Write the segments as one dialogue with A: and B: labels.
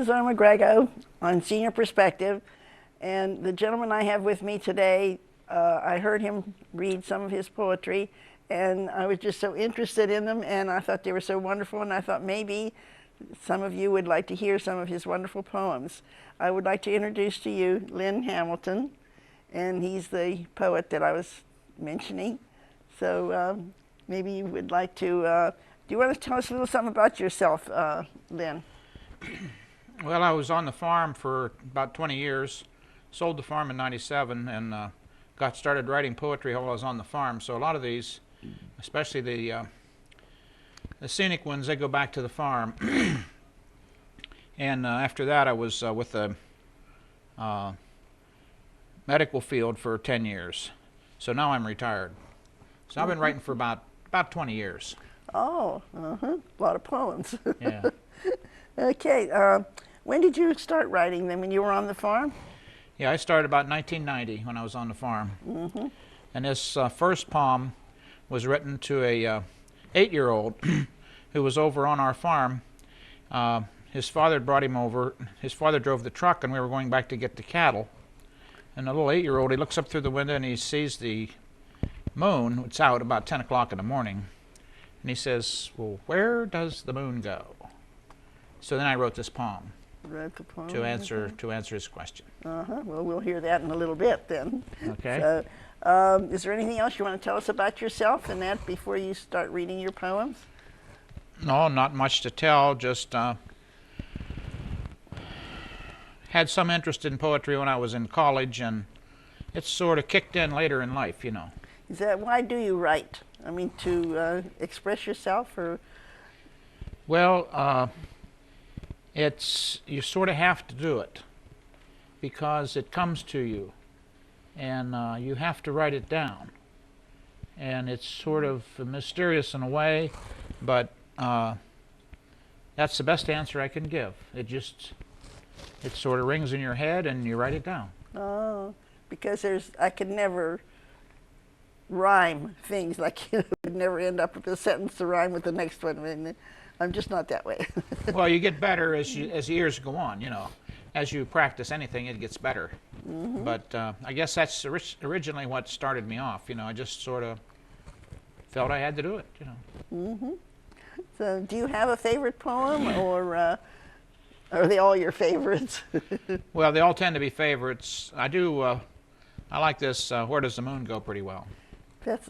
A: is Erma Grego on Senior Perspective, and the gentleman I have with me today, I heard him read some of his poetry, and I was just so interested in them, and I thought they were so wonderful, and I thought maybe some of you would like to hear some of his wonderful poems. I would like to introduce to you Linn Hamilton, and he's the poet that I was mentioning. So maybe you would like to, do you want to tell us a little something about yourself, Linn?
B: Well, I was on the farm for about 20 years, sold the farm in '97, and got started writing poetry while I was on the farm. So a lot of these, especially the scenic ones, they go back to the farm. And after that, I was with the medical field for 10 years. So now I'm retired. So I've been writing for about 20 years.
A: Oh, a lot of poems.
B: Yeah.
A: Okay, when did you start writing them? When you were on the farm?
B: Yeah, I started about 1990 when I was on the farm. And this first poem was written to a 8-year-old who was over on our farm. His father had brought him over. His father drove the truck, and we were going back to get the cattle. And the little 8-year-old, he looks up through the window and he sees the moon. It's out about 10 o'clock in the morning. And he says, "Well, where does the moon go?" So then I wrote this poem.
A: Wrote the poem
B: to answer his question.
A: Well, we'll hear that in a little bit then.
B: Okay.
A: So, is there anything else you want to tell us about yourself and that before you start reading your poems?
B: No, not much to tell. Just had some interest in poetry when I was in college, and it sort of kicked in later in life, you know.
A: Is that why do you write? I mean, to express yourself, or?
B: Well, you sort of have to do it because it comes to you, and you have to write it down. And it's sort of mysterious in a way, but that's the best answer I can give. It sort of rings in your head and you write it down.
A: Oh, because I could never rhyme things, like you would never end up with a sentence to rhyme with the next one. I mean, I'm just not that way.
B: Well, you get better as years go on, you know. As you practice anything, it gets better. But I guess that's originally what started me off, you know. I just sort of felt I had to do it, you know.
A: So do you have a favorite poem, or are they all your favorites?
B: Well, they all tend to be favorites. I like this, "Where Does the Moon Go?" pretty well.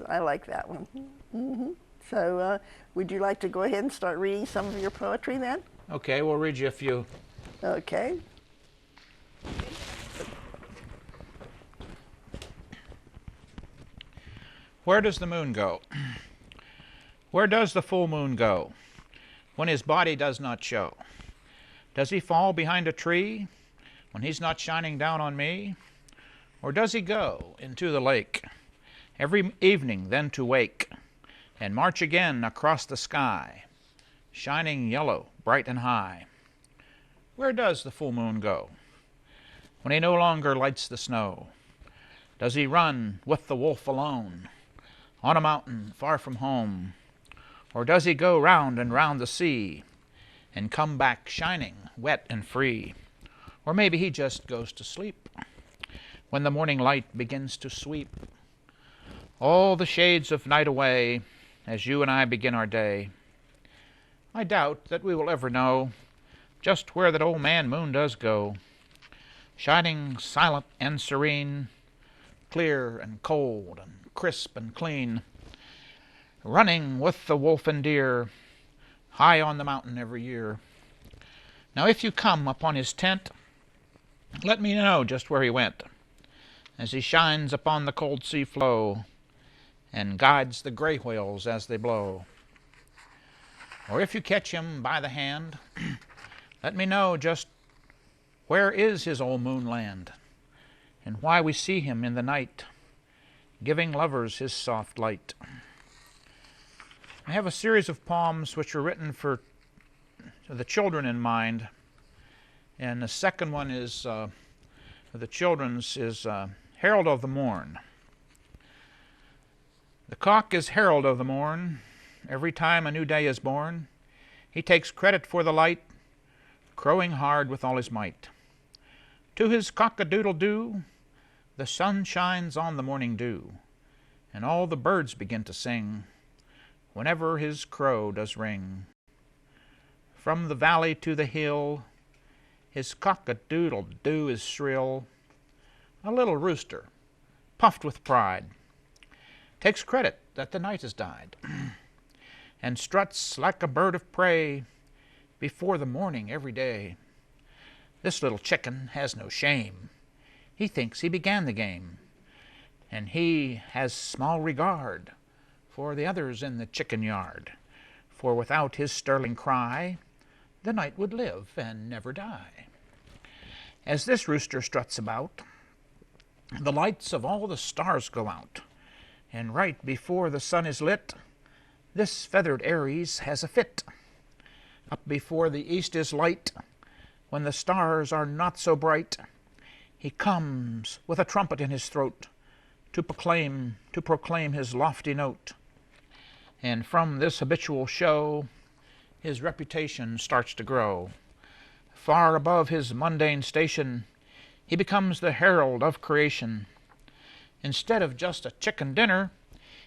A: I like that one. So would you like to go ahead and start reading some of your poetry then?
B: Okay, we'll read you a few.
A: Okay.
B: Where does the moon go? Where does the full moon go when his body does not show? Does he fall behind a tree when he's not shining down on me? Or does he go into the lake every evening then to wake and march again across the sky, shining yellow, bright and high? Where does the full moon go when he no longer lights the snow? Does he run with the wolf alone on a mountain far from home? Or does he go round and round the sea and come back shining, wet and free? Or maybe he just goes to sleep when the morning light begins to sweep all the shades of night away as you and I begin our day. I doubt that we will ever know just where that old man moon does go, shining silent and serene, clear and cold and crisp and clean, running with the wolf and deer high on the mountain every year. Now if you come upon his tent, let me know just where he went, as he shines upon the cold sea flow and guides the gray whales as they blow. Or if you catch him by the hand, let me know just where is his old moonland, and why we see him in the night, giving lovers his soft light. I have a series of poems which are written for the children in mind, and the second one is the children's is Herald of the Morn. The cock is herald of the morn. Every time a new day is born, he takes credit for the light, crowing hard with all his might. To his cock-a-doodle-doo, the sun shines on the morning dew, and all the birds begin to sing whenever his crow does ring. From the valley to the hill, his cock-a-doodle-doo is shrill. A little rooster, puffed with pride, takes credit that the night has died, and struts like a bird of prey before the morning every day. This little chicken has no shame. He thinks he began the game, and he has small regard for the others in the chicken yard, for without his sterling cry, the night would live and never die. As this rooster struts about, the lights of all the stars go out, and right before the sun is lit, this feathered Aries has a fit. Up before the east is light, when the stars are not so bright, he comes with a trumpet in his throat to proclaim his lofty note. And from this habitual show, his reputation starts to grow. Far above his mundane station, he becomes the herald of creation. Instead of just a chicken dinner,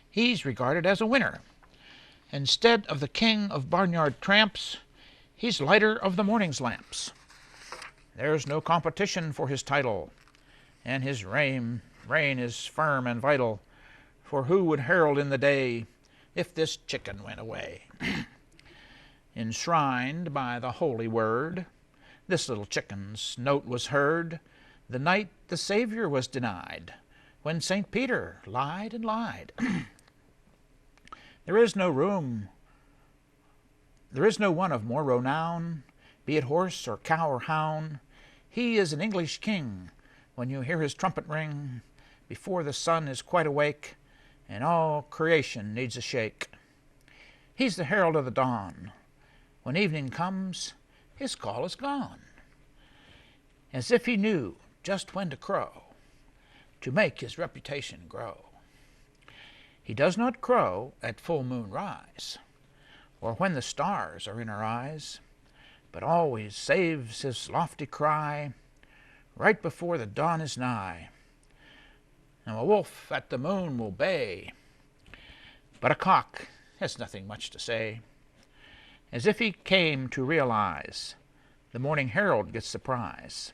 B: he's regarded as a winner. Instead of the king of barnyard tramps, he's lighter of the morning's lamps. There's no competition for his title, and his reign is firm and vital. For who would herald in the day if this chicken went away? Enshrined by the holy word, this little chicken's note was heard the night the Savior was denied, when St. Peter lied and lied. There is no one of more renown, be it horse or cow or hound. He is an English king when you hear his trumpet ring, before the sun is quite awake and all creation needs a shake. He's the herald of the dawn. When evening comes, his call is gone, as if he knew just when to crow to make his reputation grow. He does not crow at full moon rise, or when the stars are in our eyes, but always saves his lofty cry right before the dawn is nigh. Now a wolf at the moon will bay, but a cock has nothing much to say. As if he came to realize the morning herald gets the prize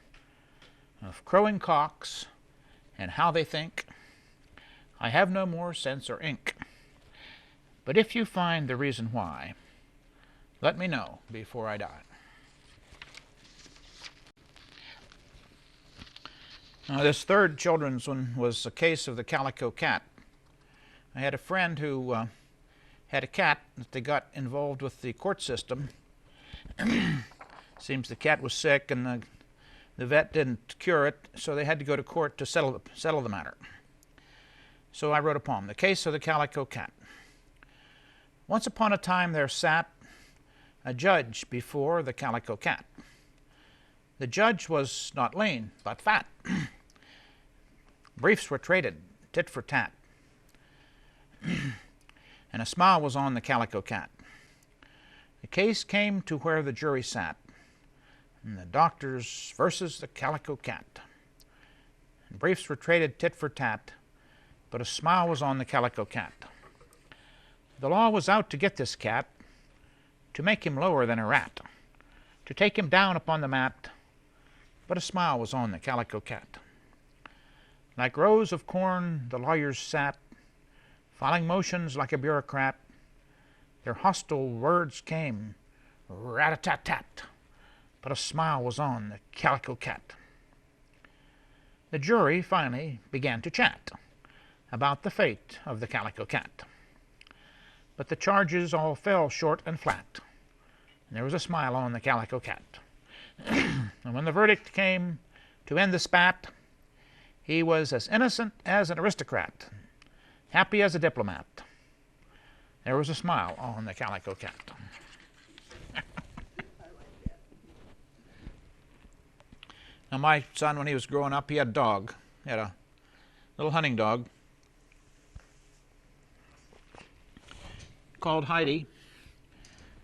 B: of crowing cocks and how they think, I have no more sense or ink. But if you find the reason why, let me know before I die. Now, this third children's one was a case of the Calico Cat. I had a friend who had a cat that they got involved with the court system. Seems the cat was sick and the vet didn't cure it, so they had to go to court to settle the matter. So I wrote a poem, The Case of the Calico Cat. Once upon a time there sat a judge before the Calico Cat. The judge was not lean, but fat. Briefs were traded, tit for tat. And a smile was on the Calico Cat. The case came to where the jury sat, and the doctors versus the Calico Cat. And briefs were traded tit for tat, but a smile was on the Calico Cat. The law was out to get this cat, to make him lower than a rat, to take him down upon the mat, but a smile was on the Calico Cat. Like rows of corn the lawyers sat, filing motions like a bureaucrat. Their hostile words came, rat-a-tat-tat, but a smile was on the Calico Cat. The jury finally began to chat about the fate of the Calico Cat. But the charges all fell short and flat, and there was a smile on the Calico Cat. And when the verdict came to end the spat, he was as innocent as an aristocrat, happy as a diplomat. There was a smile on the Calico Cat. Now, my son, when he was growing up, he had a dog. He had a little hunting dog called Heidi.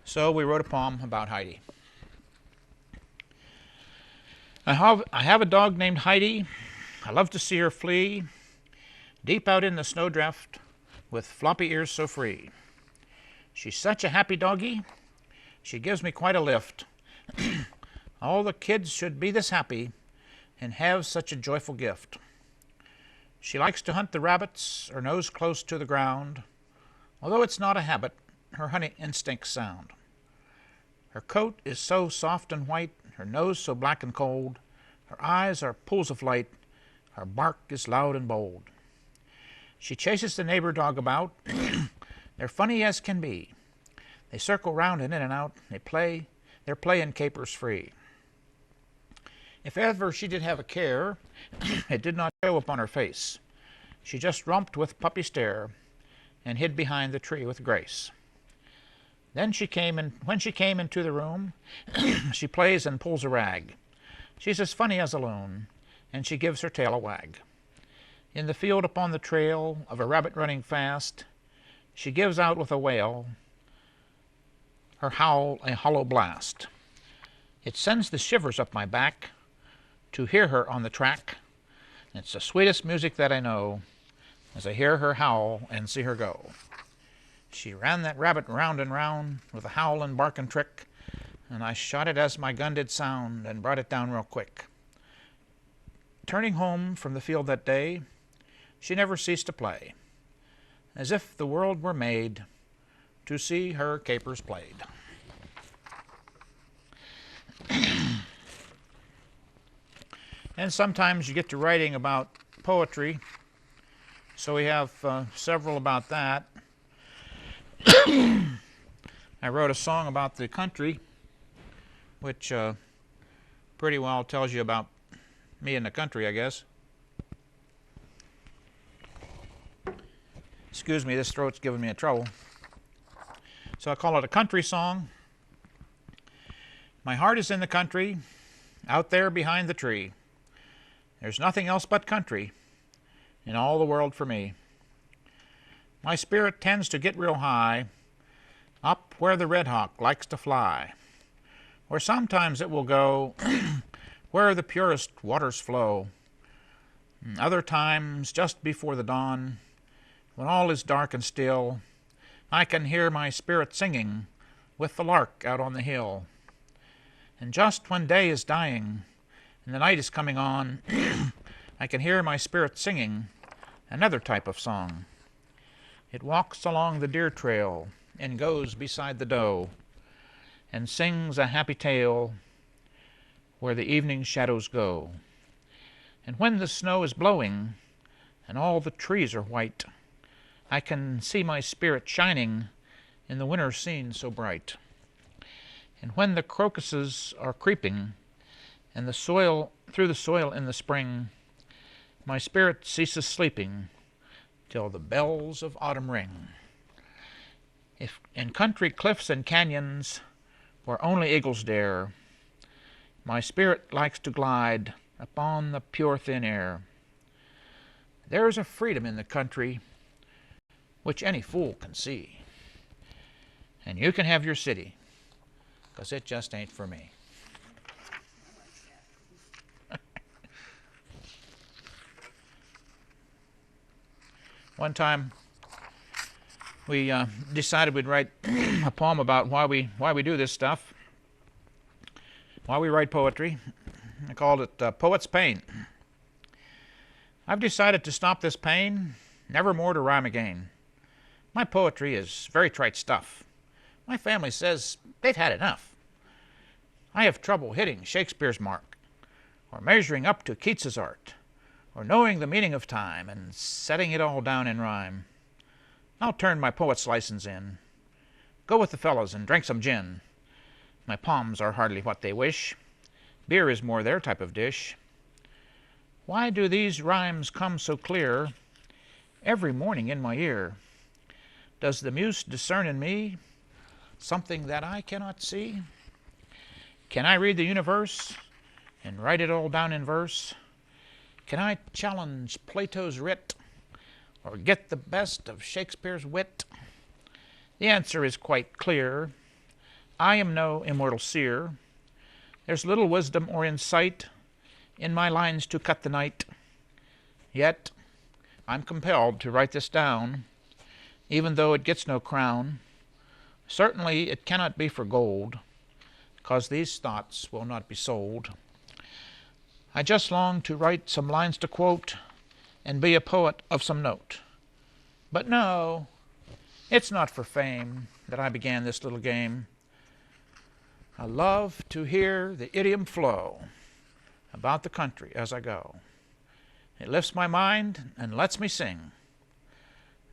B: So we wrote a poem about Heidi. I have a dog named Heidi. I love to see her flee deep out in the snowdrift with floppy ears so free. She's such a happy doggie, she gives me quite a lift. All the kids should be this happy and have such a joyful gift. She likes to hunt the rabbits, her nose close to the ground. Although it's not a habit, her hunting instinct's sound. Her coat is so soft and white, her nose so black and cold. Her eyes are pools of light, her bark is loud and bold. She chases the neighbor dog about. They're funny as can be. They circle round and in and out. Their play and capers free. If ever she did have a care, it did not show upon her face. She just romped with puppy stare and hid behind the tree with grace. Then when she came into the room, she plays and pulls a rag. She's as funny as a loon, and she gives her tail a wag. In the field upon the trail of a rabbit running fast, she gives out with a wail, her howl a hollow blast. It sends the shivers up my back to hear her on the track. It's the sweetest music that I know as I hear her howl and see her go. She ran that rabbit round and round with a howl and bark and trick, and I shot it as my gun did sound and brought it down real quick. Turning home from the field that day, she never ceased to play, as if the world were made to see her capers played. And sometimes you get to writing about poetry, so we have several about that. I wrote a song about the country, which pretty well tells you about me and the country, I guess. Excuse me, this throat's giving me a trouble. So I call it a country song. My heart is in the country, out there behind the tree. There's nothing else but country in all the world for me. My spirit tends to get real high, up where the red hawk likes to fly, or sometimes it will go where the purest waters flow. Other times, just before the dawn, when all is dark and still, I can hear my spirit singing with the lark out on the hill. And just when day is dying and the night is coming on, I can hear my spirit singing another type of song. It walks along the deer trail and goes beside the doe and sings a happy tale where the evening shadows go. And when the snow is blowing and all the trees are white, I can see my spirit shining in the winter scene so bright. And when the crocuses are creeping and through the soil in the spring, my spirit ceases sleeping till the bells of autumn ring. If in country cliffs and canyons where only eagles dare, my spirit likes to glide upon the pure thin air. There is a freedom in the country which any fool can see. And you can have your city, 'cause it just ain't for me. One time we decided we'd write a poem about why we do this stuff, why we write poetry. I called it Poet's Pain. I've decided to stop this pain, never more to rhyme again. My poetry is very trite stuff. My family says they've had enough. I have trouble hitting Shakespeare's mark, or measuring up to Keats's art, or knowing the meaning of time and setting it all down in rhyme. I'll turn my poet's license in, go with the fellows and drink some gin. My poems are hardly what they wish. Beer is more their type of dish. Why do these rhymes come so clear every morning in my ear? Does the muse discern in me something that I cannot see? Can I read the universe and write it all down in verse? Can I challenge Plato's writ or get the best of Shakespeare's wit? The answer is quite clear. I am no immortal seer. There's little wisdom or insight in my lines to cut the night. Yet I'm compelled to write this down, even though it gets no crown. Certainly it cannot be for gold, 'cause these thoughts will not be sold. I just long to write some lines to quote, and be a poet of some note. But no, it's not for fame that I began this little game. I love to hear the idiom flow about the country as I go. It lifts my mind and lets me sing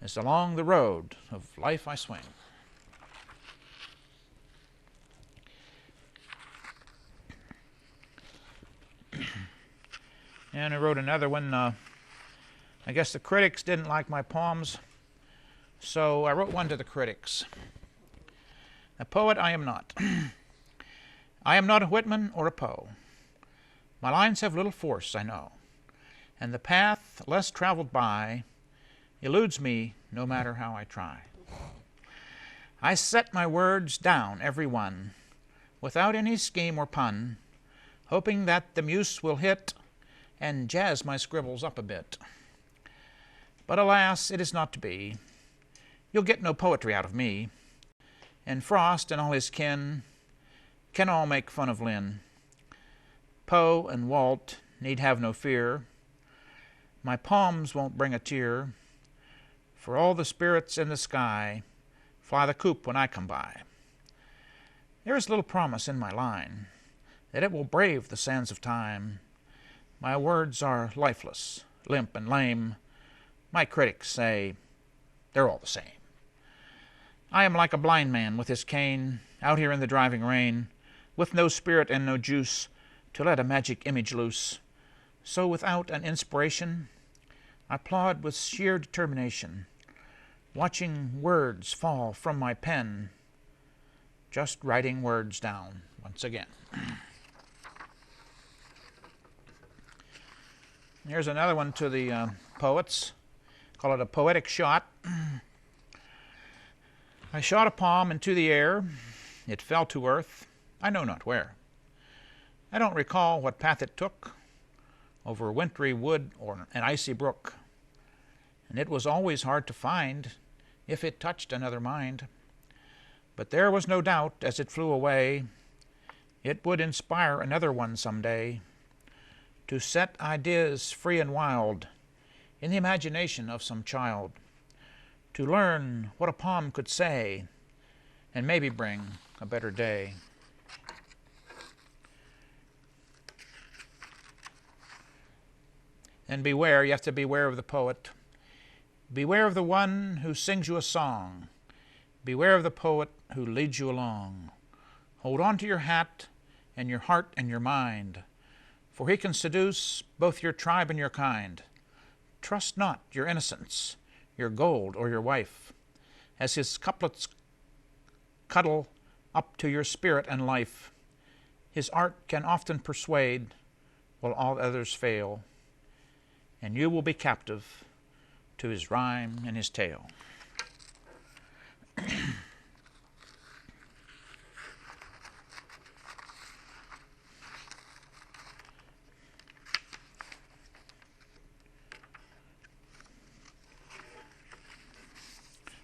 B: as along the road of life I swing. And I wrote another one. I guess the critics didn't like my poems, so I wrote one to the critics. A poet I am not. I am not a Whitman or a Poe. My lines have little force, I know, and the path less traveled by eludes me no matter how I try. I set my words down, every one, without any scheme or pun, hoping that the muse will hit and jazz my scribbles up a bit. But alas, it is not to be. You'll get no poetry out of me, and Frost and all his kin can all make fun of Linn. Poe and Walt need have no fear. My poems won't bring a tear, for all the spirits in the sky fly the coop when I come by. There is little promise in my line that it will brave the sands of time. My words are lifeless, limp, and lame. My critics say they're all the same. I am like a blind man with his cane, out here in the driving rain, with no spirit and no juice to let a magic image loose. So without an inspiration, I plod with sheer determination, watching words fall from my pen, just writing words down once again. Here's another one to the poets. Call it a poetic shot. I shot a poem into the air. It fell to earth, I know not where. I don't recall what path it took, over wintry wood or an icy brook. And it was always hard to find if it touched another mind. But there was no doubt as it flew away, it would inspire another one some day, to set ideas free and wild in the imagination of some child, to learn what a poem could say and maybe bring a better day. And beware, you have to beware of the poet. Beware of the one who sings you a song. Beware of the poet who leads you along. Hold on to your hat and your heart and your mind, for he can seduce both your tribe and your kind. Trust not your innocence, your gold, or your wife, as his couplets cuddle up to your spirit and life. His art can often persuade, while all others fail, and you will be captive to his rhyme and his tale.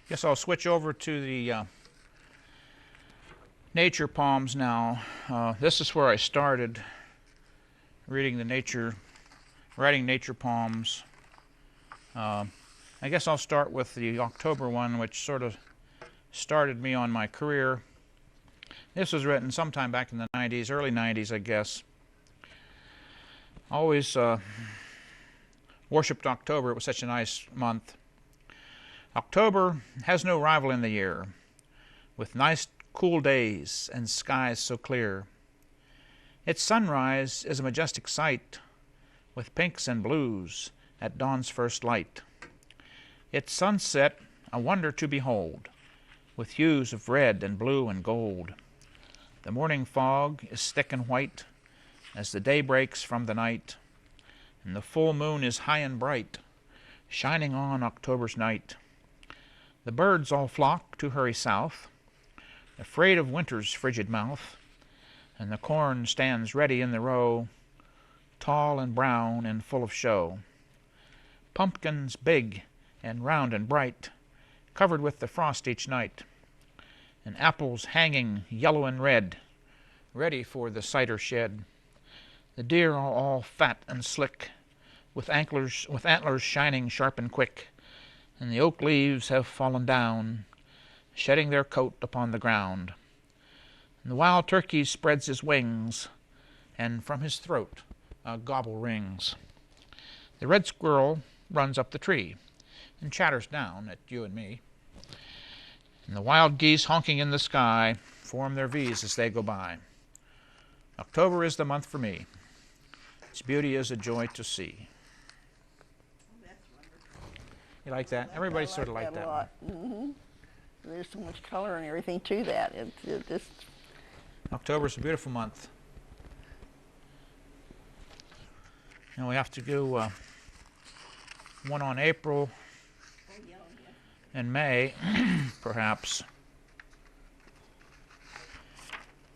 B: Guess I'll switch over to the nature poems now. This is where I started writing nature poems. I guess I'll start with the October one, which sort of started me on my career. This was written sometime back in the 90s, early 90s, I guess. Always worshipped October. It was such a nice month. October has no rival in the year, with nice cool days and skies so clear. Its sunrise is a majestic sight, with pinks and blues at dawn's first light. Its sunset a wonder to behold, with hues of red and blue and gold. The morning fog is thick and white as the day breaks from the night, and the full moon is high and bright, shining on October's night. The birds all flock to hurry south, afraid of winter's frigid mouth, and the corn stands ready in the row tall and brown and full of show. Pumpkins big and round and bright, covered with the frost each night, and apples hanging yellow and red, ready for the cider shed. The deer are all fat and slick, with antlers shining sharp and quick, and the oak leaves have fallen down, shedding their coat upon the ground. And the wild turkey spreads his wings, and from his throat a gobble rings. The red squirrel runs up the tree and chatters down at you and me. And the wild geese honking in the sky form their V's as they go by. October is the month for me. Its beauty is a joy to see. You like that? Everybody sort of like that one.
A: Mm-hmm. There's so much color and everything to that.
B: October's a beautiful month. And we have to do one on April and May, perhaps.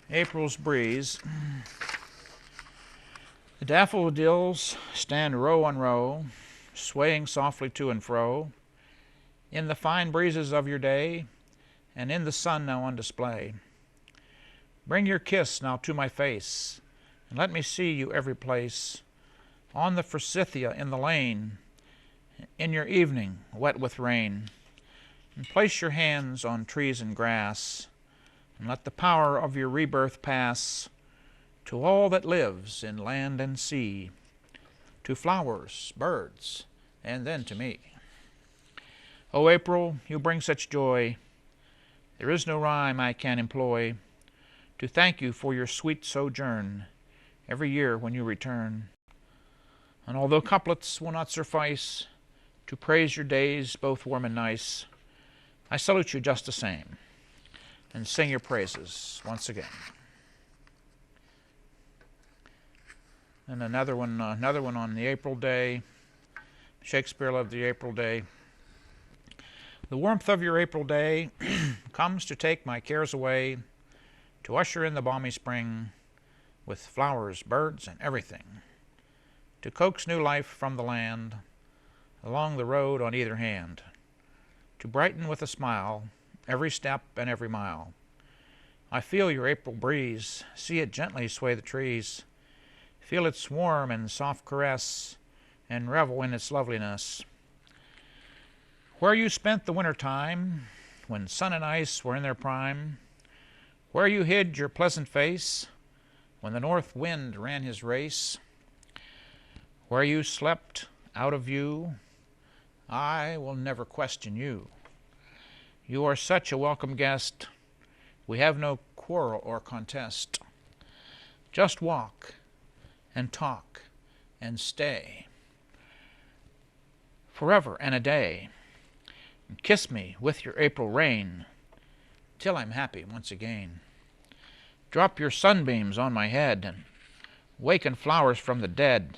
B: April's breeze. The daffodils stand row on row, swaying softly to and fro, in the fine breezes of your day, and in the sun now on display. Bring your kiss now to my face, and let me see you every place, on the Forsythia in the lane, in your evening wet with rain, and place your hands on trees and grass, and let the power of your rebirth pass to all that lives in land and sea, to flowers, birds, and then to me. O April, you bring such joy, there is no rhyme I can employ to thank you for your sweet sojourn every year when you return. And although couplets will not suffice to praise your days both warm and nice, I salute you just the same and sing your praises once again. And another one on the April day. Shakespeare loved the April day. The warmth of your April day comes to take my cares away, to usher in the balmy spring with flowers, birds, and everything, to coax new life from the land along the road on either hand, to brighten with a smile every step and every mile. I feel your April breeze, see it gently sway the trees, feel its warm and soft caress, and revel in its loveliness. Where you spent the winter time, when sun and ice were in their prime, where you hid your pleasant face, when the north wind ran his race, where you slept out of view, I will never question you. You are such a welcome guest, we have no quarrel or contest. Just walk and talk and stay forever and a day, and kiss me with your April rain till I'm happy once again. Drop your sunbeams on my head and waken flowers from the dead,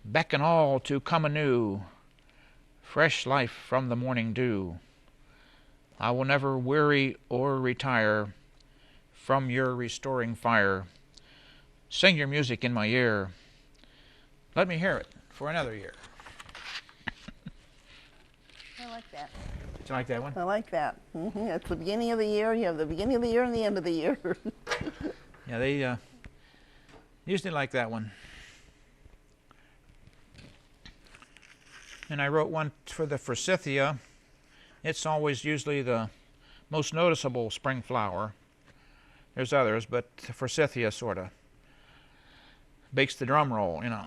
B: beckon all to come anew, fresh life from the morning dew. I will never weary or retire from your restoring fire. Sing your music in my ear. Let me hear it for another year.
A: I like that.
B: Did you like that one?
A: I like that. Mm-hmm. It's the beginning of the year. You have the beginning of the year and the end of the year.
B: Yeah, they usually like that one. And I wrote one for the Forsythia. It's always usually the most noticeable spring flower. There's others, but Forsythia sort of bakes the drum roll, you know.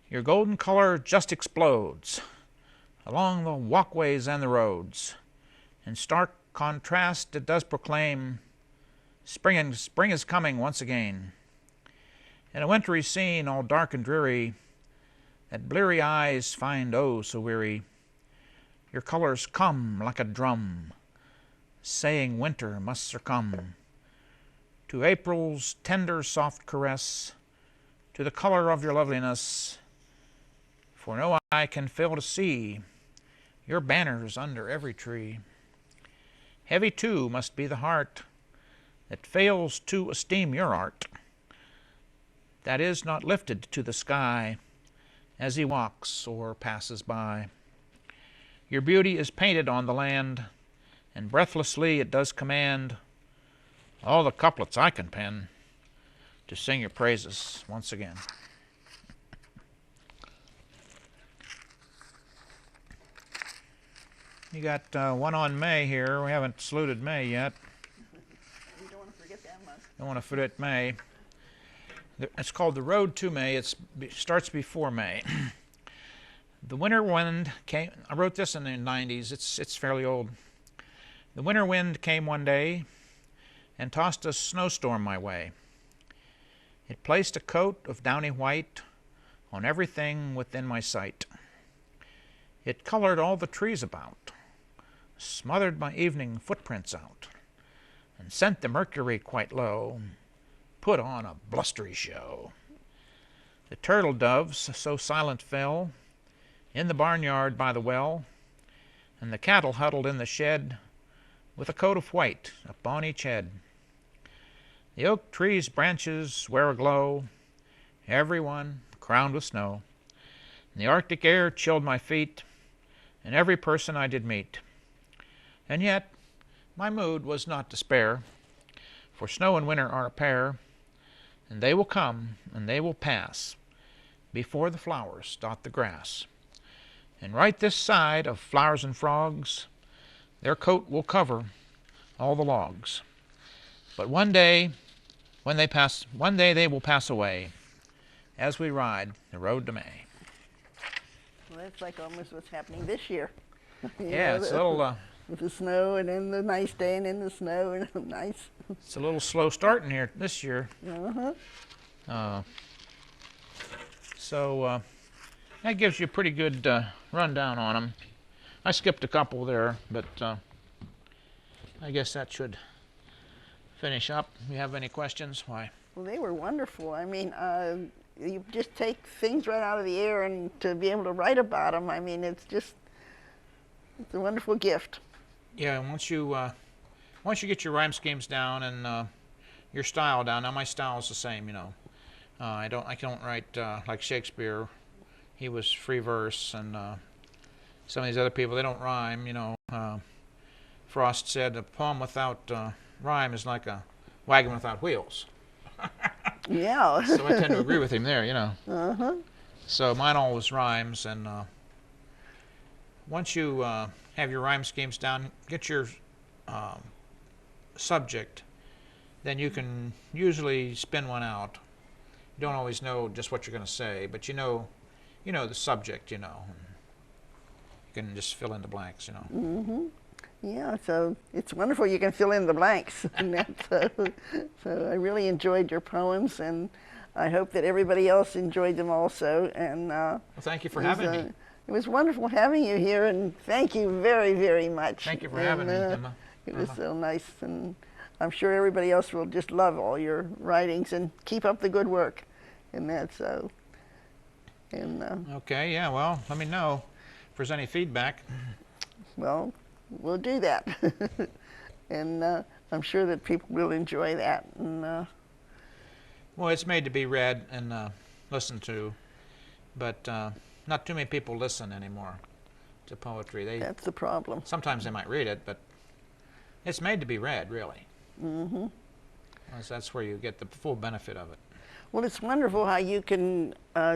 B: Your golden color just explodes along the walkways and the roads. In stark contrast it does proclaim spring is coming once again. In a wintry scene all dark and dreary, that bleary eyes find oh so weary, your colors come like a drum, saying winter must succumb to April's tender soft caress, to the color of your loveliness. For no eye can fail to see your banners under every tree. Heavy too must be the heart that fails to esteem your art, that is not lifted to the sky as he walks or passes by. Your beauty is painted on the land, and breathlessly it does command all the couplets I can pen to sing your praises once again. You got one on May here. We haven't saluted May yet.
A: We don't want to forget that month.
B: Don't want to forget May. It's called The Road to May. It starts before May. The winter wind came. I wrote this in the 90s. It's fairly old. The winter wind came one day and tossed a snowstorm my way. It placed a coat of downy white on everything within my sight. It colored all the trees about, smothered my evening footprints out, and sent the mercury quite low, put on a blustery show. The turtle doves so silent fell in the barnyard by the well, and the cattle huddled in the shed with a coat of white upon each head. The oak tree's branches were aglow, every one crowned with snow, and the arctic air chilled my feet, and every person I did meet. And yet my mood was not despair, for snow and winter are a pair, and they will come and they will pass before the flowers dot the grass. And right this side of flowers and frogs, their coat will cover all the logs. But one day they will pass away as we ride the road to May.
A: Well, that's like almost what's happening this year.
B: Yeah, it's a little
A: with the snow, and then the nice day, and then the snow, and nice.
B: It's a little slow starting here this year. So that gives you a pretty good rundown on them. I skipped a couple there, but I guess that should finish up. You have any questions? Why?
A: Well, they were wonderful. I mean, you just take things right out of the air, and to be able to write about them, I mean, it's a wonderful gift.
B: Yeah, once you get your rhyme schemes down and your style down. Now my style is the same, you know. I don't write like Shakespeare. He was free verse, and some of these other people, they don't rhyme, you know. Frost said a poem without rhyme is like a wagon without wheels.
A: Yeah.
B: So I tend to agree with him there, you know. So mine always rhymes, and once you have your rhyme schemes down, get your subject, then you can usually spin one out. You don't always know just what you're going to say, but you know the subject, you know. You can just fill in the blanks, you know.
A: Yeah, so it's wonderful you can fill in the blanks. And that's, so I really enjoyed your poems, and I hope that everybody else enjoyed them also. And
B: well, thank you for having me.
A: It was wonderful having you here, and thank you very, very much.
B: Thank you for having me, Emma.
A: It was so nice, and I'm sure everybody else will just love all your writings, and keep up the good work. And that's so. And
B: okay, yeah, well, let me know if there's any feedback.
A: Well, we'll do that. And I'm sure that people will enjoy that. And
B: well, it's made to be read and listened to, but not too many people listen anymore to poetry.
A: That's the problem.
B: Sometimes they might read it, but it's made to be read, really. That's where you get the full benefit of it.
A: Well, it's wonderful how you can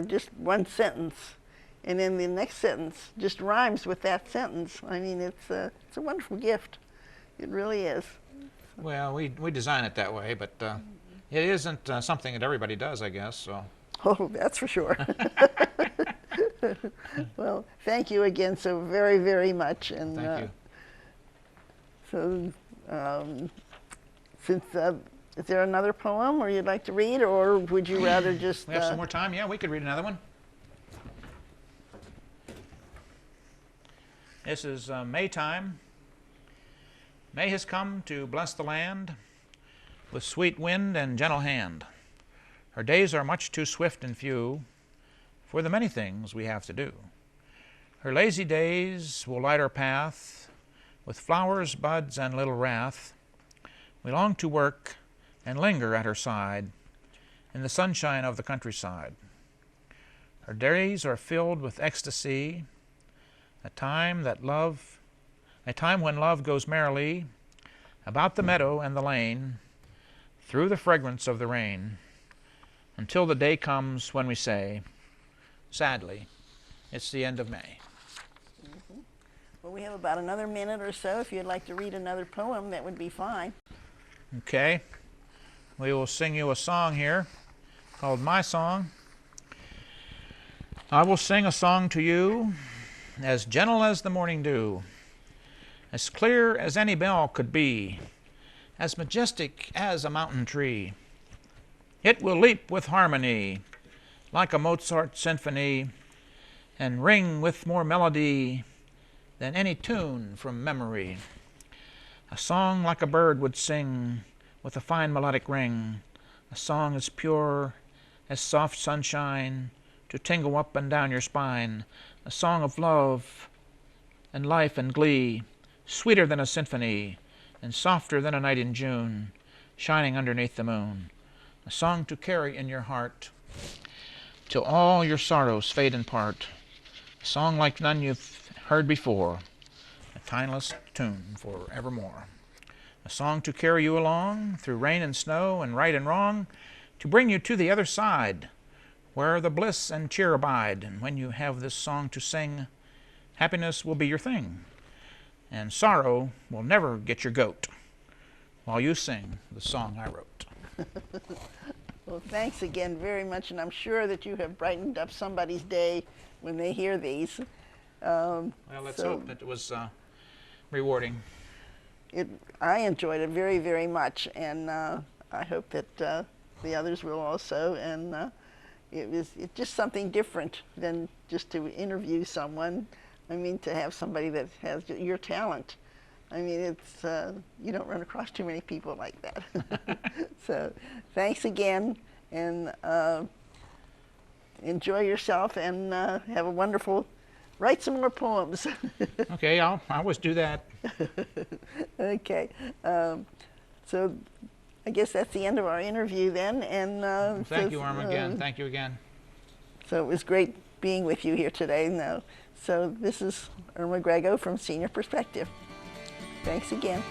A: just one sentence, and then the next sentence just rhymes with that sentence. I mean, it's a wonderful gift. It really is.
B: Well, we design it that way, but it isn't something that everybody does, I guess. So.
A: Oh, that's for sure. Well, thank you again so very, very much. And
B: thank
A: you. So, since is there another poem or you'd like to read, or would you rather just...
B: We have some more time? Yeah, we could read another one. This is Maytime. May has come to bless the land with sweet wind and gentle hand. Her days are much too swift and few for the many things we have to do. Her lazy days will light our path with flowers, buds, and little wrath. We long to work and linger at her side in the sunshine of the countryside. Her days are filled with ecstasy, a time when love goes merrily about the meadow and the lane, through the fragrance of the rain, until the day comes when we say, sadly, it's the end of May.
A: Well, we have about another minute or so. If you'd like to read another poem, that would be fine.
B: Okay. We will sing you a song here called My Song. I will sing a song to you, as gentle as the morning dew, as clear as any bell could be, as majestic as a mountain tree. It will leap with harmony, like a Mozart symphony, and ring with more melody than any tune from memory. A song like a bird would sing, with a fine melodic ring, a song as pure as soft sunshine, to tingle up and down your spine, a song of love and life and glee, sweeter than a symphony, and softer than a night in June, shining underneath the moon, a song to carry in your heart, till all your sorrows fade and part, a song like none you've heard before, a timeless tune for evermore, a song to carry you along, through rain and snow and right and wrong, to bring you to the other side, where the bliss and cheer abide. And when you have this song to sing, happiness will be your thing, and sorrow will never get your goat, while you sing the song I wrote.
A: Well, thanks again very much, and I'm sure that you have brightened up somebody's day when they hear these.
B: Well, let's hope that it was rewarding.
A: I enjoyed it very, very much, and I hope that the others will also. And it's just something different than just to interview someone. I mean, to have somebody that has your talent. I mean, it's you don't run across too many people like that. So thanks again, and enjoy yourself, and have a wonderful, write some more poems.
B: Okay, I'll always do that.
A: Okay, so I guess that's the end of our interview then. And
B: Thank you, Erma, again. Thank you again.
A: So it was great being with you here today. So this is Erma Grego from Senior Perspective. Thanks again.